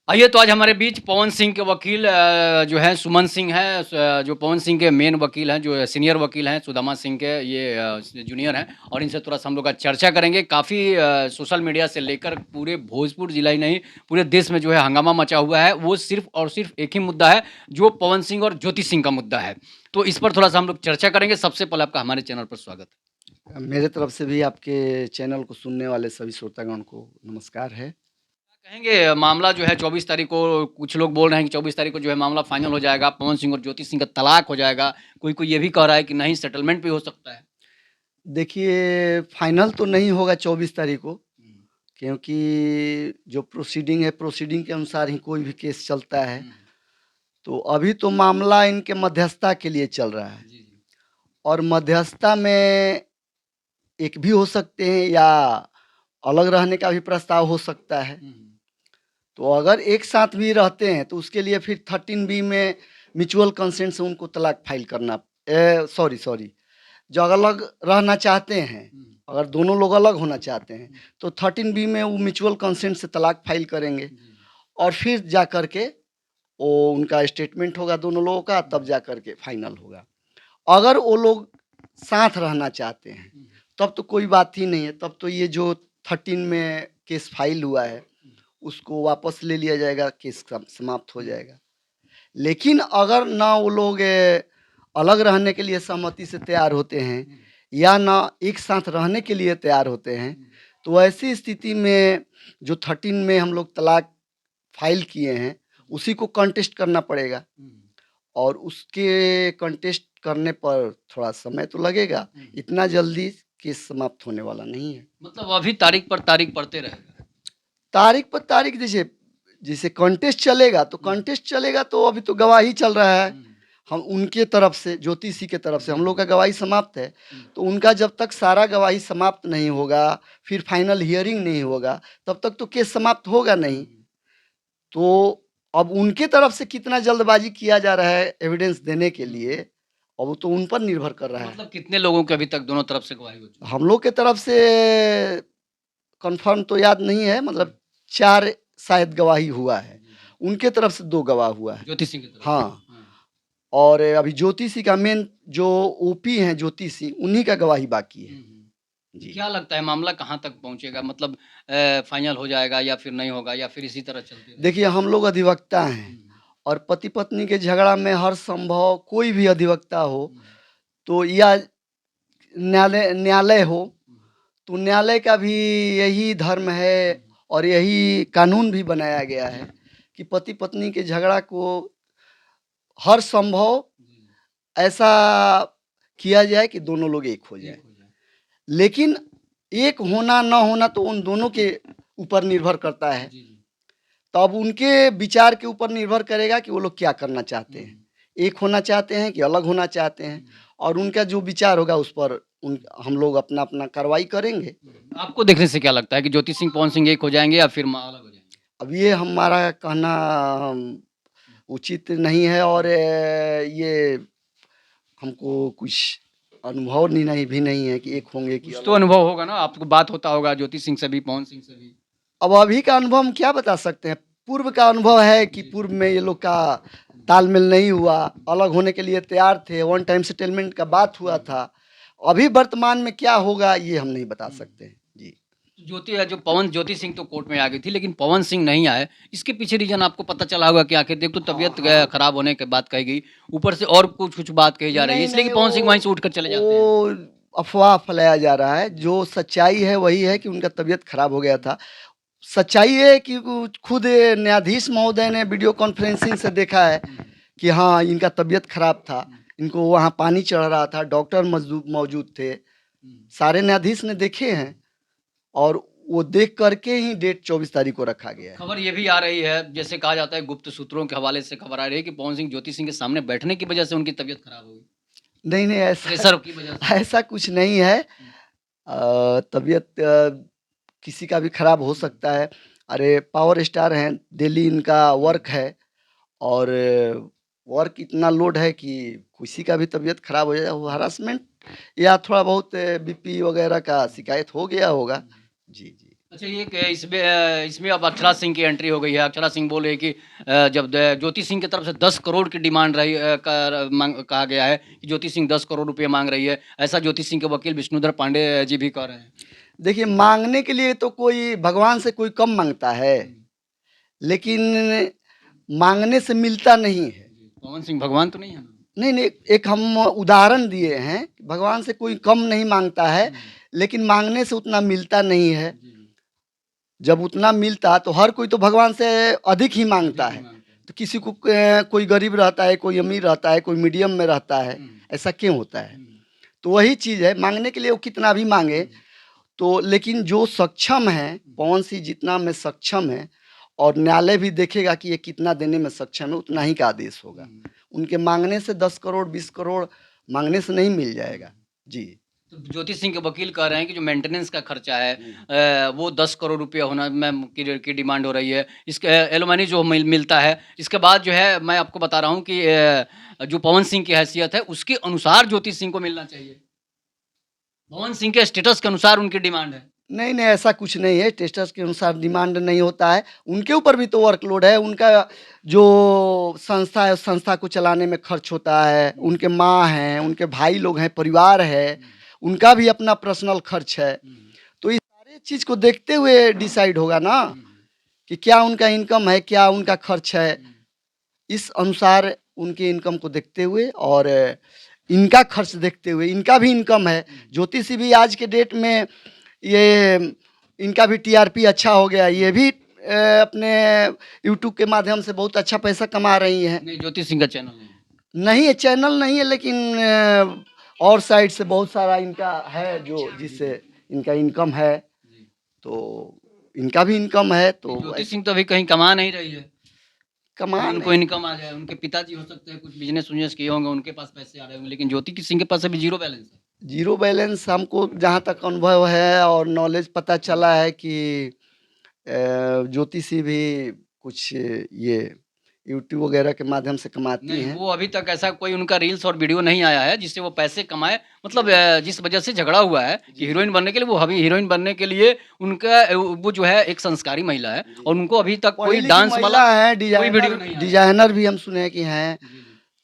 आइए तो आज हमारे बीच पवन सिंह के वकील जो हैं सुमन सिंह हैं जो पवन सिंह के मेन वकील हैं, जो सीनियर वकील हैं, सुदामा सिंह के ये जूनियर हैं और इनसे थोड़ा-सा हम लोग आज चर्चा करेंगे। काफ़ी सोशल मीडिया से लेकर पूरे भोजपुर जिला ही नहीं, पूरे देश में जो है हंगामा मचा हुआ है। वो सिर्फ़ और सिर्फ़ एक ही मुद्दा है, जो पवन सिंह और ज्योति सिंह का मुद्दा है। तो इस पर थोड़ा-सा हम लोग चर्चा करेंगे। सबसे पहले आपका हमारे चैनल पर स्वागत है। मेरे तरफ से भी आपके चैनल को सुनने वाले सभी श्रोतागण को नमस्कार है। कहेंगे मामला जो है 24 तारीख को कुछ लोग बोल रहे हैं कि 24 तारीख को जो है मामला फाइनल हो जाएगा, पवन सिंह और ज्योति सिंह का तलाक हो जाएगा। कोई-कोई ये भी कह रहा है कि नहीं सेटलमेंट भी हो सकता है। देखिए, फाइनल तो नहीं होगा 24 तारीख को, हुँ, क्योंकि जो प्रोसीडिंग है, प्रोसीडिंग के अनुसार ही कोई भी केस चलता है। हुँ, तो अभी तो मामला इनके मध्यस्थता के लिए चल रहा है जी, जी। और मध्यस्थता में एक भी हो सकते हैं या अलग रहने का भी प्रस्ताव हो सकता है। हुँ, हुँ, तो अगर एक साथ भी रहते हैं, तो उसके लिए फिर 13 बी में म्यूचुअल कंसेंट से उनको तलाक फाइल करना सॉरी जो अलग रहना चाहते हैं, हुँ, अगर दोनों लोग अलग होना चाहते हैं, हुँ, तो 13 बी में वो म्यूचुअल कंसेंट से तलाक फाइल करेंगे जी, जी। और फिर जा कर के वो उनका स्टेटमेंट होगा दोनों लोगों का, तब जा कर के फाइनल होगा। अगर वो लोग साथ रहना चाहते हैं, हुँ, तब तो कोई बात ही नहीं है, तब तो ये जो 13 में केस फाइल हुआ है, हुँ, उसको वापस ले लिया जाएगा, केस समाप्त हो हुँ, जाएगा। लेकिन अगर ना वो लोग अलग रहने के लिए सहमति से तैयार होते हैं हुँ, या ना एक साथ रहने के लिए तैयार होते हैं, हुँ, तो ऐसी स्थिति में जो 13 में हम लोग तलाक फाइल किए हैं, उसी को कंटेस्ट करना पड़ेगा हुँ, और उसके कंटेस्ट करने पर थोड़ा समय तो लगेगा, हुँ। इतना जल्दी केस समाप्त होने वाला नहीं है। मतलब अभी तारीख पर तारीख पड़ते रहेगा। तारीख पर तारीख जैसे जैसे कंटेस्ट चलेगा, तो हुँ, कंटेस्ट चलेगा तो अभी तो गवाही चल रहा है। हुँ, हम उनके तरफ से ज्योतिषी के तरफ से जी, हम लोग जी। का गवाही समाप्त है, हुँ, तो उनका जब तक सारा गवाही समाप्त नहीं होगा, फिर फाइनल हियरिंग नहीं होगा, तब तक तो केस समाप्त होगा नहीं। हुँ। तो अब उनके तरफ से कितना जल्दबाजी किया जा रहा है एविडेंस देने के हुँ, लिए, हुँ। और वो तो उन पर निर्भर कर तो रहा है। मतलब कितने लोगों की अभी तक दोनों तरफ से गवाही हो चुकी है? हम लोग के तरफ से कन्फर्म तो याद नहीं है, हुँ, मतलब 4 शायद गवाही हुआ है। जी, जी। उनके तरफ से 2 गवाह हुआ है। ज्योति सिंह की तरफ से। हाँ, हाँ। और अभी ज्योतिषी का मेन जो ओपी हैं ज्योतिषी, उन्हीं का गवाही बाकी हुँ, है। हुँ। जी। क्या लगता है मामला कहाँ तक पहुँचेगा? मतलब फाइनल हो जाएगा या फिर नहीं होगा या फिर इसी तरह चलते रहेगा? देखिए, हम लोग अधिवक्ता हैं हुँ, और पति-पत्नी के झगड़ा में हर संभव कोई भी अधिवक्ता हो, हुँ, तो या न्यायालय न्यायालय हो, हुँ, तो न्यायालय का भी यही धर्म हुँ, है हुँ, और यही कानून भी बनाया गया है कि पति-पत्नी के झगड़ा को हर संभव जी, ऐसा किया जाए कि दोनों लोग एक हो एक जाएँ। हो जाए। लेकिन एक होना ना होना तो उन दोनों के ऊपर निर्भर करता है। जी, जी। तो अब उनके विचार के ऊपर निर्भर करेगा कि वो लोग क्या करना चाहते हुँ, हैं। हुँ, एक होना चाहते हैं कि अलग होना चाहते हैं, हुँ, और उनका जो विचार होगा उस पर उन हम लोग अपना-अपना कार्रवाई करेंगे। हुँ। आपको देखने से क्या लगता है कि ज्योति सिंह, पवन सिंह एक हो जाएँगे या फिर अलग हो जाएँगे? अब ये हमारा कहना हुँ, उचित नहीं है और हुँ। ये हमको कुछ अनुभव नहीं भी नहीं है कि हुँ। एक होंगे कि कुछ तो अलग अनुभव होंगे। होगा ना, आपको बात होता होगा ज्योति सिंह से भी, पवन सिंह से भी? अब अभी का अनुभव हम क्या बता सकते हैं? पूर्व का अनुभव है कि जी, पूर्व में ये लोग का हुँ, तालमेल नहीं हुआ, हुँ, अलग होने के लिए तैयार थे, वन टाइम सेटलमेंट का बात हुआ हुँ, था। अभी वर्तमान में क्या होगा ये हम नहीं बता हुँ। सकते हैं। जी। ज्योति सिंह तो कोर्ट में आ गई थी, लेकिन पवन सिंह नहीं आए। इसके पीछे रीज़न आपको पता चला होगा कि आखिर एक तो हाँ, तबीयत हाँ। खराब होने के बात कही गई, ऊपर से और कुछ-कुछ बात कही जा रही है, नहीं, इसलिए कि नहीं, पवन सिंह वहीं से उठकर चले जाते हैं। वो अफ़वाह फैलाया जा रहा है। हुँ, जो सच्चाई है वही है हुँ, कि उनका तबीयत खराब हो गया हुँ, था। सच्चाई ये है कि खुद न्यायाधीश महोदय ने वीडियो कॉन्फ्रेंसिंग से देखा है हुँ, कि हाँ, इनका तबीयत खराब था। हुँ, इनको वहाँ पानी चढ़ रहा था, डॉक्टर मौजूद थे। हुँ, सारे न्यायाधीश ने देखे हुँ। हैं और वो देख कर के ही डेट 24 तारीख को रखा गया है। खबर ये भी आ रही है, जैसे कहा जाता है गुप्त सूत्रों के हवाले से खबर आ रही है कि पवन सिंह ज्योति सिंह के सामने बैठने की वजह से उनकी तबीयत खराब हो गई, नहीं, नहीं, ऐसा प्रेशर की वजह से। ऐसा कुछ नहीं है। हुँ, तबीयत किसी का भी खराब हो हुँ, सकता है। अरे पावर स्टार हैं, डेली इनका हुँ, वर्क है और वर्क इतना लोड है कि किसी का भी तबीयत खराब हो जाए, वो हुँ, हरासमेंट या थोड़ा बहुत बीपी वगैरह का हुँ, शिकायत हो गया होगा। हुँ। जी, जी। अच्छा ये इसमें अब अक्षरा सिंह की एंट्री हो गई है। अक्षरा सिंह बोल रही है कि जब ज्योति सिंह की तरफ से 10 करोड़ की डिमांड रही कहा गया है कि ज्योति सिंह 10 करोड़ रुपए मांग रही है। ऐसा ज्योति सिंह के वकील विष्णुधर पांडे जी भी कह रहे हैं। देखिए, मांगने के लिए तो कोई भगवान से कोई कम मांगता है, लेकिन मांगने से मिलता नहीं है। पवन सिंह भगवान तो नहीं है ना? नहीं नहीं, एक हम उदाहरण दिए हैं, भगवान से कोई कम नहीं मांगता है, लेकिन मांगने से उतना मिलता नहीं है। जब उतना मिलता तो हर कोई तो भगवान से अधिक ही मांगता है। तो किसी को कोई गरीब रहता है, कोई अमीर रहता है, कोई मीडियम में रहता है, ऐसा क्यों होता है? तो वही चीज़ है, मांगने के लिए वो कितना भी मांगे तो, लेकिन जो सक्षम है, पवन सिंह जितना में सक्षम है और न्यायालय भी देखेगा कि ये कितना देने में सक्षम है, उतना ही का आदेश होगा। उनके मांगने से 10 करोड़ 20 करोड़ मांगने से नहीं मिल जाएगा जी। तो ज्योति सिंह के वकील कह रहे हैं कि जो मेंटेनेंस का खर्चा है वो 10 करोड़ रुपया होना मैम की डिमांड हो रही है। इसके एलुमनी जो मिलता है, इसके बाद जो है मैं आपको बता रहा हूँ कि जो पवन सिंह की हैसियत है उसके अनुसार ज्योति सिंह को मिलना चाहिए। पवन सिंह के स्टेटस के अनुसार उनकी डिमांड है। नहीं नहीं, ऐसा कुछ नहीं है, टेस्टर्स के अनुसार डिमांड नहीं होता है। उनके ऊपर भी तो वर्कलोड है, उनका जो संस्था है उस संस्था को चलाने में खर्च होता है, उनके माँ हैं, उनके भाई लोग हैं, परिवार है, उनका भी अपना पर्सनल खर्च है। तो इस सारे चीज़ को देखते हुए डिसाइड होगा ना कि क्या उनका इनकम है, क्या उनका खर्च है। इस अनुसार उनके इनकम को देखते हुए और इनका खर्च देखते हुए, इनका भी इनकम है। ज्योति सिंह भी आज के डेट में ये इनका भी टीआरपी अच्छा हो गया, ये भी अपने यूट्यूब के माध्यम से बहुत अच्छा पैसा कमा रही हैं। नहीं, ज्योति सिंह का चैनल नहीं है। नहीं है, चैनल नहीं है, लेकिन और साइड से बहुत सारा इनका है जो जिससे इनका इनकम है। तो इनका भी इनकम है। तो ज्योति सिंह तो अभी कहीं कमा नहीं रही है। कमा उनको इनकम आ जाए, उनके पिताजी हो सकते हैं कुछ बिजनेस उजनेस किए होंगे, उनके पास पैसे आ रहे होंगे, लेकिन ज्योति सिंह के पास अभी जीरो बैलेंस है। जीरो बैलेंस हमको जहाँ तक अनुभव है और नॉलेज पता चला है कि ज्योति सिंह भी कुछ ये यूट्यूब वगैरह के माध्यम से कमाती नहीं, हैं। वो अभी तक ऐसा कोई उनका रील्स और वीडियो नहीं आया है जिससे वो पैसे कमाए। मतलब जिस वजह से झगड़ा हुआ है कि हीरोइन बनने के लिए, वो अभी हीरोइन बनने के लिए उनका वो जो है एक संस्कारी महिला है और उनको अभी तक कोई पढ़ी लिखी डांस वाला महिला है, कोई वीडियो नहीं आया। डिजाइनर भी हम सुने हैं कि हैं।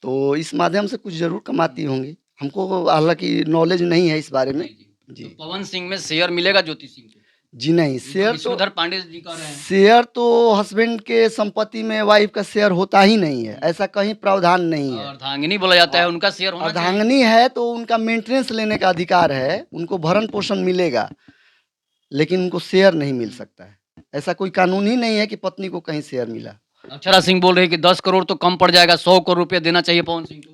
तो इस माध्यम से कुछ जरूर कमाती होंगी, हमको हालांकि नॉलेज नहीं है इस बारे में तो जी। पवन सिंह में शेयर मिलेगा ज्योति सिंह को? जी नहीं, तो शेयर तो विष्णुधर पांडे जी कह रहे हैं। शेयर तो हस्बैंड के संपत्ति में वाइफ का शेयर होता ही नहीं है, ऐसा कहीं प्रावधान नहीं है। अर्धांगिनी बोला जाता है, उनका शेयर होना चाहिए। अर्धांगिनी है तो उनका मेंटेनेंस लेने का अधिकार है, उनको भरण पोषण मिलेगा, लेकिन उनको शेयर नहीं मिल सकता है। ऐसा कोई कानून ही नहीं है कि पत्नी को कहीं शेयर मिला। अक्षरा सिंह बोल रहे हैं कि 10 करोड़ तो कम पड़ जाएगा, 100 करोड़ रुपया देना चाहिए पवन सिंह को।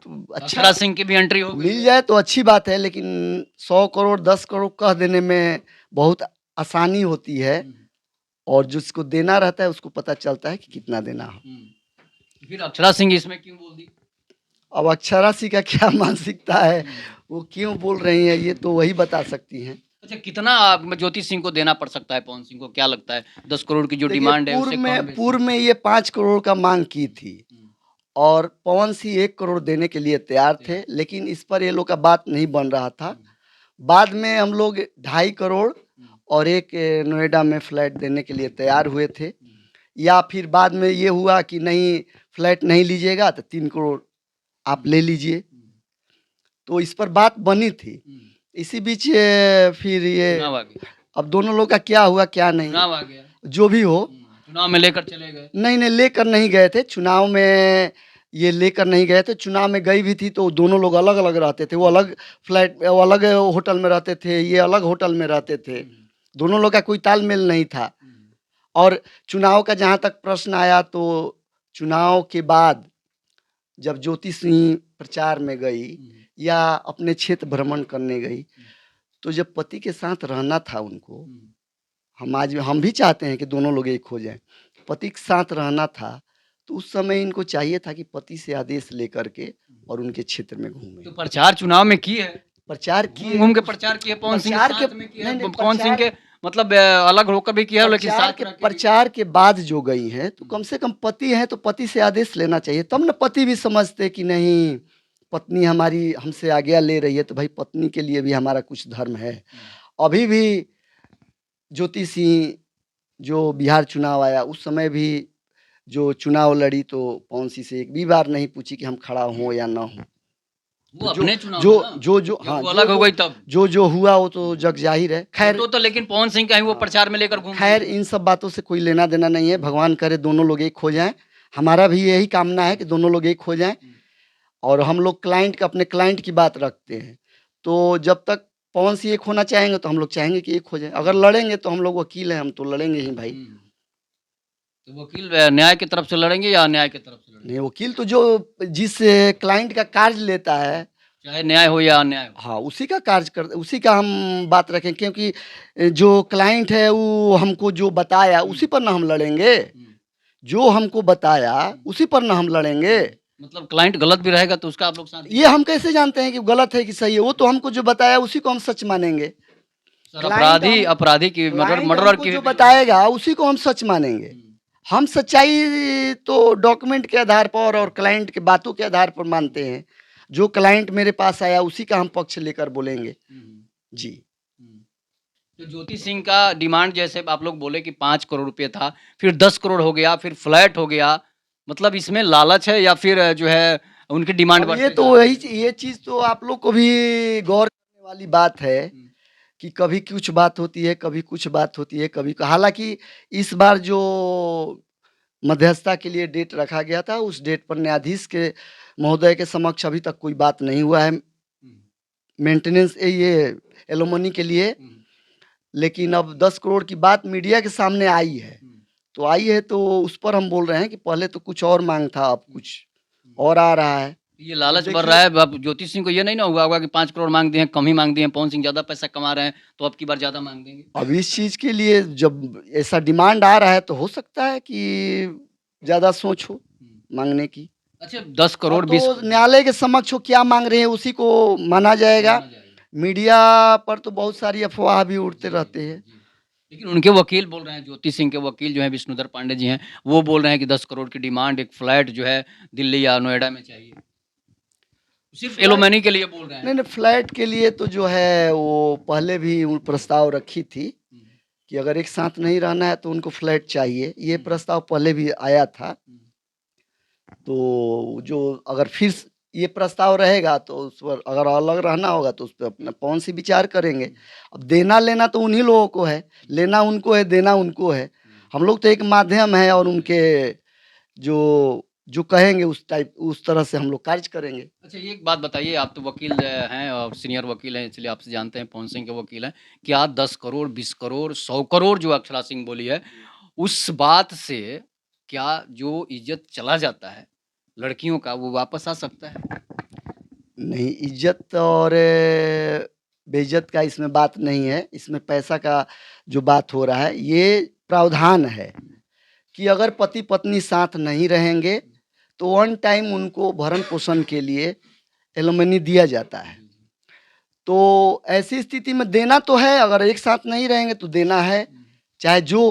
तो अक्षरा अच्छा सिंह की भी एंट्री हो गई मिल है। जाए तो अच्छी बात है, लेकिन 100 करोड़ 10 करोड़ कह देने में बहुत आसानी होती है, और जिसको देना रहता है उसको पता चलता है कि कितना देना हो। फिर अक्षरा सिंह इसमें क्यों बोल दी? अब अक्षरा सिंह का क्या मानसिकता है, वो क्यों बोल रही हैं, ये तो वही बता सकती हैं। अच्छा, कितना ज्योति सिंह को देना पड़ सकता है पवन सिंह को, क्या लगता है? 10 करोड़ की जो देखिए, डिमांड है उससे कम बेसी? पूर्व में ये 5 करोड़ का मांग की थी और पवन सिंह 1 करोड़ देने के लिए तैयार थे, लेकिन इस पर ये लोग का बात नहीं बन रहा था। बाद में हम लोग 2.5 करोड़ और एक नोएडा में फ्लैट देने के लिए तैयार हुए थे, या फिर बाद में ये हुआ कि नहीं फ्लैट नहीं लीजिएगा तो 3 करोड़ आप ले लीजिए। तो इस पर बात बनी थी। इसी बीच फिर ये चुनाव आ गया। अब दोनों लोग का क्या हुआ क्या नहीं, चुनाव आ गया। जो भी हो। चुनाव में लेकर चले गए। नहीं नहीं, लेकर नहीं गए थे चुनाव में, ये लेकर नहीं गए थे। चुनाव में गई भी थी तो दोनों लोग अलग अलग रहते थे, वो अलग फ्लैट, वो अलग होटल में रहते थे, ये अलग होटल में रहते थे। दोनों लोग का कोई तालमेल नहीं था। और चुनाव का जहाँ तक प्रश्न आया, तो चुनाव के बाद जब ज्योति सिंह प्रचार में गई या अपने क्षेत्र भ्रमण करने गई, तो जब पति के साथ रहना था उनको, हम भी चाहते हैं कि दोनों लोग एक हो जाएं, पति के साथ रहना था, तो उस समय इनको चाहिए था कि पति से आदेश लेकर के और उनके क्षेत्र में घूमें। तो प्रचार चुनाव में की है, प्रचार किए, घूम के प्रचार किए, पवन सिंह के साथ में किया है, पवन सिंह के मतलब अलग होकर भी किया है, लेकिन साथ रह के भी। प्रचार के बाद जो गई हैं, तो कम से कम पति हैं तो पति से आदेश लेना चाहिए, तब न पति भी समझते कि नहीं पत्नी हमारी हमसे आज्ञा ले रही है, तो भाई पत्नी के लिए भी हमारा कुछ धर्म है। अभी भी ज्योति सिंह जो बिहार चुनाव आया उस समय भी जो चुनाव लड़ी तो पवन सिंह से एक भी बार नहीं पूछी कि हम खड़ा हों या ना हों। वो तो अपने चुनाव जो में ना, जो जो जब हाँ वो अलग हो गई तब। जो हुआ वो तो जग जाहिर है। खैर तो लेकिन पवन सिंह का ही वो प्रचार में लेकर घूम रही खैर है। इन सब बातों से कोई लेना देना नहीं है। भगवान करे दोनों लोग एक हो जाएं। हमारा भी यही कामना है कि दोनों लोग एक हो जाएं। और हम लोग अपने क्लाइंट की बात रखते हैं। तो जब तक पवन सिंह एक होना चाहेंगे तो हम लोग चाहेंगे कि एक हो जाए। अगर लड़ेंगे तो हम लोग वकील हैं, हम तो लड़ेंगे ही भाई। तो वकील न्याय की तरफ से लड़ेंगे या अन्याय की तरफ से लड़ेंगे? नहीं, वकील तो जो जिस क्लाइंट का कार्य लेता है, चाहे न्याय हो या अन्याय हो। हाँ, उसी का हम बात रखें, क्योंकि जो क्लाइंट है वो हमको जो बताया उसी पर ना हम लड़ेंगे। जो हमको बताया उसी पर ना हम लड़ेंगे। मतलब क्लाइंट गलत भी रहेगा तो उसका आप लोग साथ ये हम कैसे जानते हैं कि गलत है कि सही है? वो तो हमको जो बताया उसी को हम सच मानेंगे। सर, क्लाइंट अपराधी की क्लाइंट मर्डर हमको की जो बताएगा उसी को हम सच मानेंगे। हम सच्चाई तो डॉक्यूमेंट के आधार पर और क्लाइंट की बातों के आधार पर मानते हैं। जो क्लाइंट मेरे पास आया उसी का हम पक्ष लेकर बोलेंगे। जी। तो ज्योति सिंह का डिमांड जैसे आप लोग बोले कि 5 करोड़ रुपए था, फिर 10 करोड़ हो गया, फिर फ्लैट हो गया। मतलब इसमें लालच है या फिर जो है उनकी डिमांड अब ये बढ़ते तो जा रही है? ये चीज़ तो आप लोग को भी गौर करने वाली बात है कि कभी कुछ बात होती है, कभी कुछ बात होती है, कभी हालाँकि इस बार जो मध्यस्थता के लिए डेट रखा गया था, उस डेट पर न्यायाधीश के महोदय के समक्ष अभी तक कोई बात नहीं हुआ है मेंटेनेंस ये एलिमनी के लिए। लेकिन अब 10 करोड़ की बात मीडिया के सामने आई है। तो आई है तो उस पर हम बोल रहे हैं कि पहले तो कुछ और माँग था, अब कुछ और आ रहा है। ये लालच तो बढ़ रहा है। अब ज्योति सिंह को ये नहीं ना हुआ होगा कि 5 करोड़ माँग दिए हैं, कम ही माँग दिए हैं, पवन सिंह ज़्यादा पैसा कमा रहे हैं, तो अब की बार ज़्यादा माँग देंगे। अब इस चीज़ के लिए जब ऐसा डिमांड आ रहा है तो हो सकता है कि ज़्यादा सोच हो माँगने की। अच्छा 10 करोड़ अब 20 तो न्यायालय के समक्ष वो क्या माँग रहे हैं उसी को माना जाएगा। मीडिया पर तो बहुत सारी अफ़वाह भी उड़ते रहते हैं। लेकिन उनके वकील बोल रहे हैं, ज्योति सिंह के वकील जो हैं विष्णुधर पांडे जी हैं, वो बोल रहे हैं कि 10 करोड़ की डिमांड, एक फ्लैट जो है दिल्ली या नोएडा में चाहिए। सिर्फ एलिमनी के लिए बोल रहे हैं। नहीं, फ्लैट के लिए तो जो है वो पहले भी वो प्रस्ताव रखी थी कि अगर एक साथ नहीं रहना है तो उनको फ्लैट चाहिए। ये प्रस्ताव पहले भी आया था। तो जो अगर फिर ये प्रस्ताव रहेगा तो उस पर अगर अलग रहना होगा तो उस पर अपना पवन सिंह विचार करेंगे। अब देना लेना तो उन्हीं लोगों को है, लेना उनको है, देना उनको है। हम लोग तो एक माध्यम है और उनके जो जो कहेंगे उस तरह से हम लोग कार्य करेंगे। अच्छा ये एक बात बताइए, आप तो वकील हैं और सीनियर वकील हैं, इसलिए आपसे जानते हैं, पवन सिंह के वकील हैं। क्या 10 करोड़, 20 करोड़, 100 करोड़ जो अक्षरा सिंह बोली है, उस बात से क्या जो इज़्ज़त चला जाता है लड़कियों का, वो वापस आ सकता है? नहीं, इज़्ज़त और बेइज़्ज़त का इसमें बात नहीं है। इसमें पैसा का जो बात हो रहा है, ये प्रावधान है कि अगर पति-पत्नी साथ नहीं रहेंगे, तो वन टाइम उनको भरण-पोषण के लिए एलिमनी दिया जाता है। तो ऐसी स्थिति में देना तो है, अगर एक साथ नहीं रहेंगे तो देना है। चाहे जो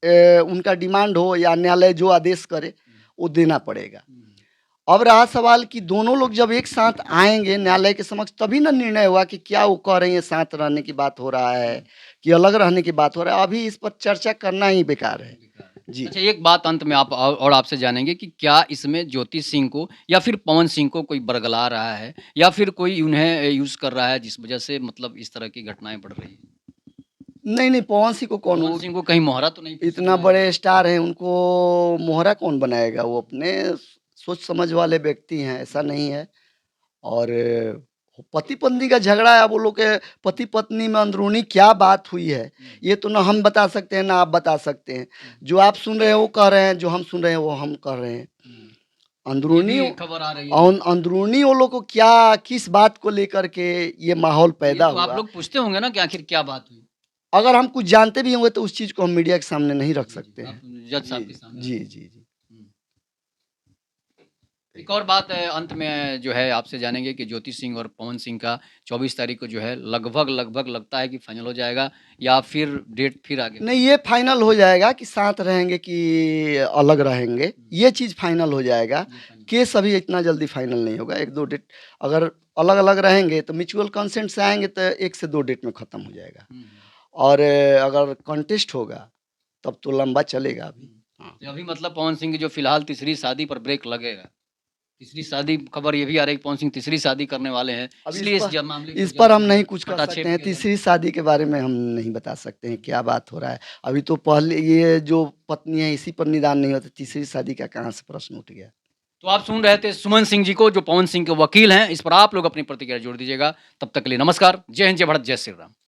उनका डिमांड हो या न्यायालय जो आदेश करे, वो देना पड़ेगा। अब रहा सवाल कि दोनों लोग जब एक साथ आएँगे न्यायालय के समक्ष तभी ना निर्णय होगा कि क्या वो कह रही हैं साथ रहने की बात हो रहा है कि अलग रहने की बात हो रहा है। अभी इस पर चर्चा करना ही बेकार है। जी। अच्छा एक बात अंत में आप और आपसे जानेंगे कि क्या इसमें ज्योति सिंह को या फिर पवन सिंह को कोई बरगला रहा है या फिर कोई उन्हें यूज़ कर रहा है जिस वजह से मतलब इस तरह की घटनाएँ बढ़ रही हैं? नहीं, पवन सिंह को कौन, पवन वो सिंह को कहीं मोहरा तो नहीं इतना बड़े स्टार हैं, उनको मोहरा कौन बनाएगा? वो अपने सोच समझ वाले व्यक्ति हैं, ऐसा नहीं है। और पति-पत्नी का झगड़ा है, अब वो लोग के पति-पत्नी में अंदरूनी क्या बात हुई है, ये तो ना हम बता सकते हैं, ना आप बता सकते हैं। जो आप सुन रहे हैं वो कह रहे हैं, जो हम सुन रहे हैं वो हम कह रहे हैं। अंदरूनी खबर आ रही है। अंदरूनी वो लोग को क्या, किस बात को लेकर के ये माहौल पैदा तो आप हुआ, लोग पूछते होंगे ना कि आखिर क्या बात हुई? अगर हम कुछ जानते भी होंगे तो उस चीज़ को हम मीडिया के सामने नहीं रख सकते आप हैं। जज साहब के सामने। जी। एक और बात अंत में जो है आपसे जानेंगे कि ज्योति सिंह और पवन सिंह का 24 तारीख को जो है लगभग लगता है कि फाइनल हो जाएगा या फिर डेट फिर आगे? नहीं, ये फाइनल हो जाएगा कि साथ रहेंगे कि अलग रहेंगे, ये चीज़ फाइनल हो जाएगा। केस अभी इतना जल्दी फाइनल नहीं होगा। 1-2 डेट अगर अलग-अलग रहेंगे तो म्यूचुअल कंसेंट से आएँगे तो 1 से 2 डेट में ख़त्म हो जाएगा। और अगर कॉन्टेस्ट होगा तब तो लंबा चलेगा अभी। हाँ। तो अभी मतलब पवन सिंह की जो फिलहाल तीसरी शादी पर ब्रेक लगेगा। तीसरी शादी खबर ये भी आ रही है कि पवन सिंह तीसरी शादी करने वाले हैं, अब इसलिए इस मामले को इस पर हम नहीं जल्द कुछ कर हस्तक्षेप सकते हैं। किया जाए। तीसरी शादी के बारे में हम नहीं बता सकते हैं क्या बात हो रहा है। अभी तो पहले ये जो पत्नी है इसी पर निदान नहीं होता, तीसरी शादी का कहाँ से प्रश्न उठ गया। तो आप सुन रहे थे सुमन सिंह जी को, जो पवन सिंह के वकील हैं। इस पर आप लोग अपनी प्रतिक्रिया जोड़ दीजिएगा। तब तक के लिए नमस्कार। जय हिंद, जय भारत, जय श्री राम।